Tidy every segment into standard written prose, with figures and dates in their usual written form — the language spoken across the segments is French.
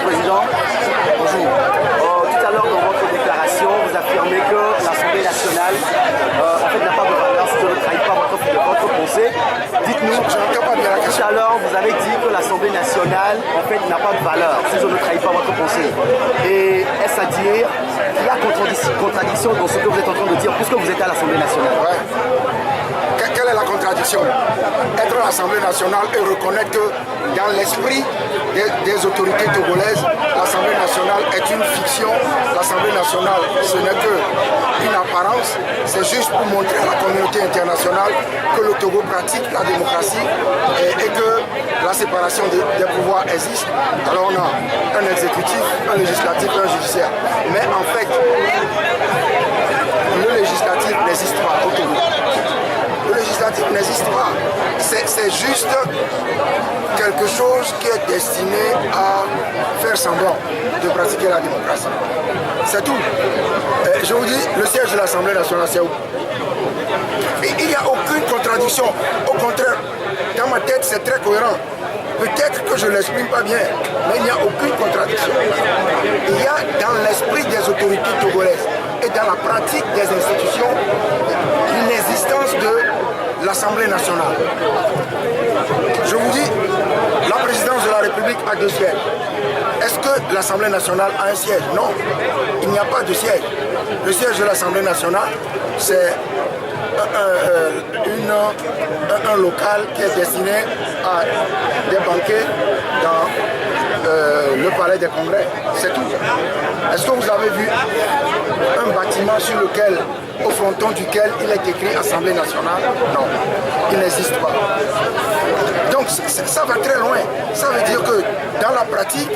Président. Bonjour. Tout à l'heure, dans votre déclaration, vous affirmez que l'Assemblée nationale en fait, n'a pas de valeur si je ne trahis pas votre pensée. Dites-nous, tout à l'heure, vous avez dit que l'Assemblée nationale en fait, n'a pas de valeur si je ne trahis pas votre pensée. Et est-ce à dire qu'il y a contradiction dans ce que vous êtes en train de dire puisque vous êtes à l'Assemblée nationale? Ouais. Quelle est la contradiction? Être à l'Assemblée nationale et reconnaître que dans l'esprit des autorités togolaises, l'Assemblée nationale est une fiction. L'Assemblée nationale, ce n'est qu'une apparence. C'est juste pour montrer à la communauté internationale que le Togo pratique la démocratie et que la séparation des pouvoirs existe. Alors on a un exécutif, un législatif, un judiciaire. Mais en fait, le législatif n'existe pas au Togo. Le législatif n'existe pas. C'est juste quelque chose qui est destiné à faire semblant de pratiquer la démocratie. C'est tout. Je vous dis, le siège de l'Assemblée nationale, c'est où? Et il n'y a aucune contradiction. Au contraire, dans ma tête, c'est très cohérent. Peut-être que je ne l'exprime pas bien, mais il n'y a aucune contradiction. Il y a dans l'esprit des autorités togolaises et dans la pratique des institutions une existence de l'Assemblée nationale. Je vous dis, la présidence de la République a 2 sièges. Est-ce que l'Assemblée nationale a un siège? Non, il n'y a pas de siège. Le siège de l'Assemblée nationale, c'est un local qui est destiné à des banquets dans le palais des congrès. C'est tout. Est-ce que vous avez vu un bâtiment sur lequel, au fronton duquel il est écrit Assemblée nationale? Non, il n'existe pas. Donc ça va très loin. Ça veut dire que dans la pratique,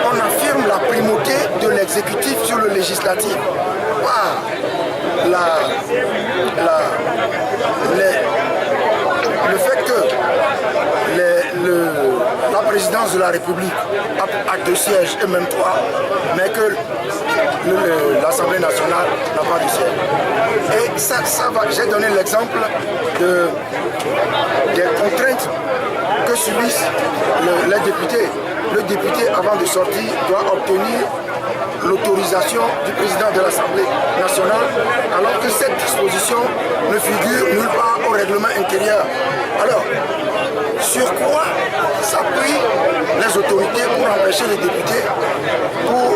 on affirme la primauté de l'exécutif sur le législatif. Le fait que la présidence de la République a 2 sièges et même 3, mais que l'Assemblée nationale n'a pas de siège. Et ça va. J'ai donné l'exemple des contraintes que subissent les députés. Le député, avant de sortir, doit obtenir l'autorisation du président de l'Assemblée nationale, alors que cette disposition ne figure nulle part au règlement intérieur. Alors, sur quoi s'appuient les autorités pour empêcher les députés, pour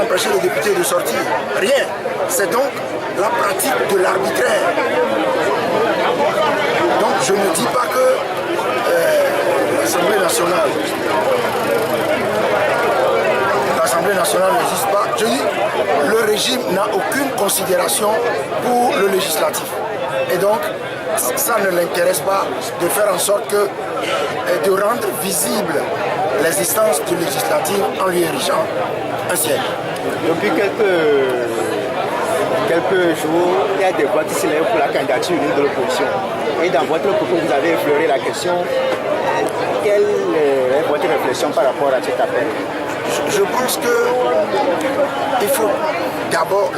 empêcher les députés de sortir? Rien. C'est donc la pratique de l'arbitraire. Donc je ne dis pas que l'Assemblée nationale n'existe pas. Je dis le régime n'a aucune considération pour le législatif. Et donc, ça ne l'intéresse pas de faire en sorte de rendre visible l'existence du législatif en lui érigeant un siège. Depuis quelques jours, il y a des voix qui s'élèvent pour la candidature unique de l'opposition. Et dans votre propos, vous avez effleuré la question. Quelle est votre réflexion par rapport à cet appel? Je pense qu'il faut d'abord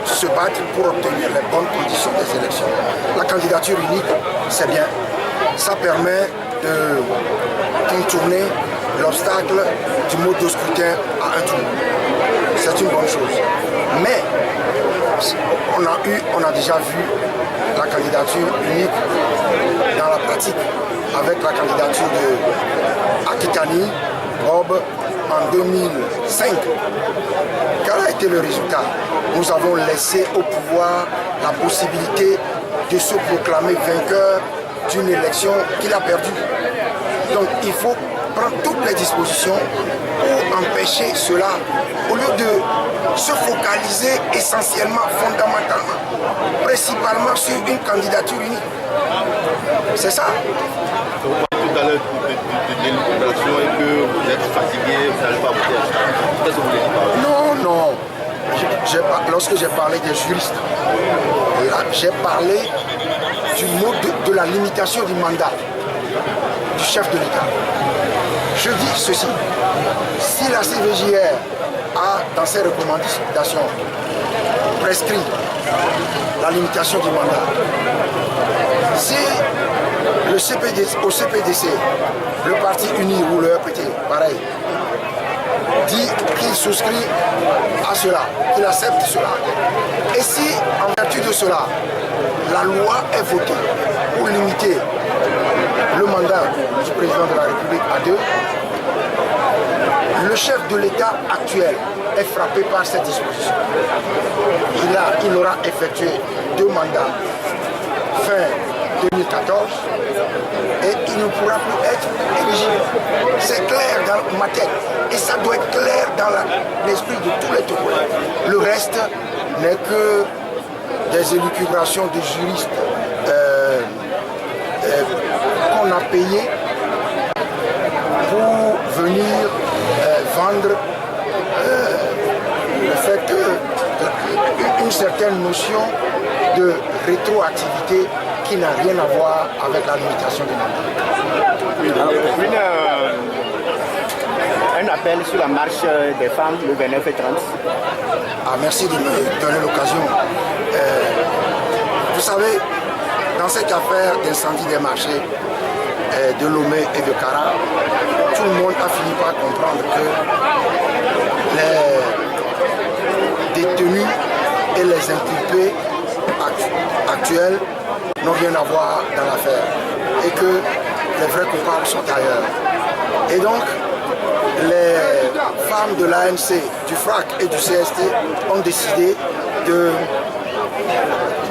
se battre pour obtenir les bonnes conditions des élections. La candidature unique, c'est bien. Ça permet de contourner l'obstacle du mode de scrutin à un tour. C'est une bonne chose. Mais on a déjà vu la candidature unique dans la pratique avec la candidature de Akitani Bob en 2005. Quel a été le résultat? Nous avons laissé au pouvoir la possibilité de se proclamer vainqueur d'une élection qu'il a perdue. Donc il faut prendre toutes les dispositions pour empêcher cela, au lieu de se focaliser essentiellement, fondamentalement, principalement sur une candidature unique. C'est ça. Tout à l'heure de délibération et que vous êtes fatigué, vous n'allez pas voter. Qu'est-ce que vous voulez dire? Non. Lorsque j'ai parlé des juristes, là, j'ai parlé du mode de la limitation du mandat du chef de l'État. Je dis ceci, si la CVJR a dans ses recommandations prescrit la limitation du mandat, si au CPDC, le parti uni ou le EPT, pareil, souscrit à cela, qu'il accepte cela. Et si, en vertu de cela, la loi est votée pour limiter le mandat du président de la République à 2, le chef de l'État actuel est frappé par cette disposition. Il aura effectué 2 mandats fin 2014 et il ne pourra plus être éligible. C'est clair dans ma tête et ça doit être clair dans l'esprit de tous les Togolais. Le reste n'est que des élucubrations de juristes qu'on a payés pour venir vendre le fait qu'une certaine notion de rétroactivité qui n'a rien à voir avec la limitation des mandats. Un appel sur la marche des femmes le 29 et 30. Ah, merci de me donner l'occasion. Vous savez, dans cette affaire d'incendie des marchés de Lomé et de Kara, tout le monde a fini par comprendre que les détenus et les inculpés actuels n'ont rien à voir dans l'affaire et que les vrais coupables sont ailleurs. Et donc, les femmes de l'ANC, du FRAC et du CST ont décidé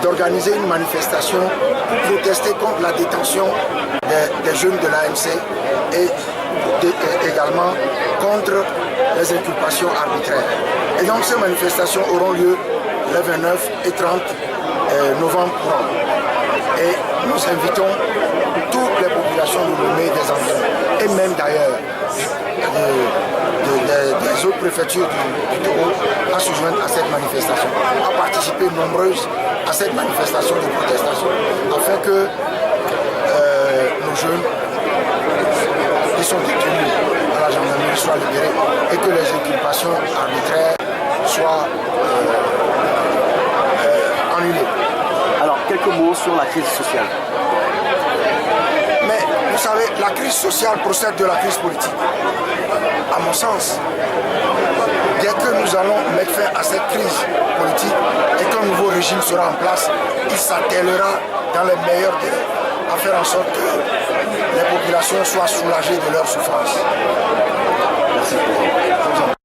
d'organiser une manifestation pour protester contre la détention des jeunes de l'ANC et également contre les inculpations arbitraires. Et donc ces manifestations auront lieu les 29 et 30 novembre courant. Et nous invitons toutes les populations de Lomé, des environs, et même d'ailleurs des autres préfectures du Togo à se joindre à cette manifestation, à participer nombreuses à cette manifestation de protestation, afin que nos jeunes qui sont détenus à la gendarmerie soient libérés et que les inculpations arbitraires soient annulées. Alors, quelques mots sur la crise sociale. Mais vous savez, la crise sociale procède de la crise politique. À mon sens, dès que nous allons mettre fin à cette crise politique et qu'un nouveau régime sera en place, il s'attellera dans les meilleurs délais à faire en sorte que les populations soient soulagées de leurs souffrances. Merci.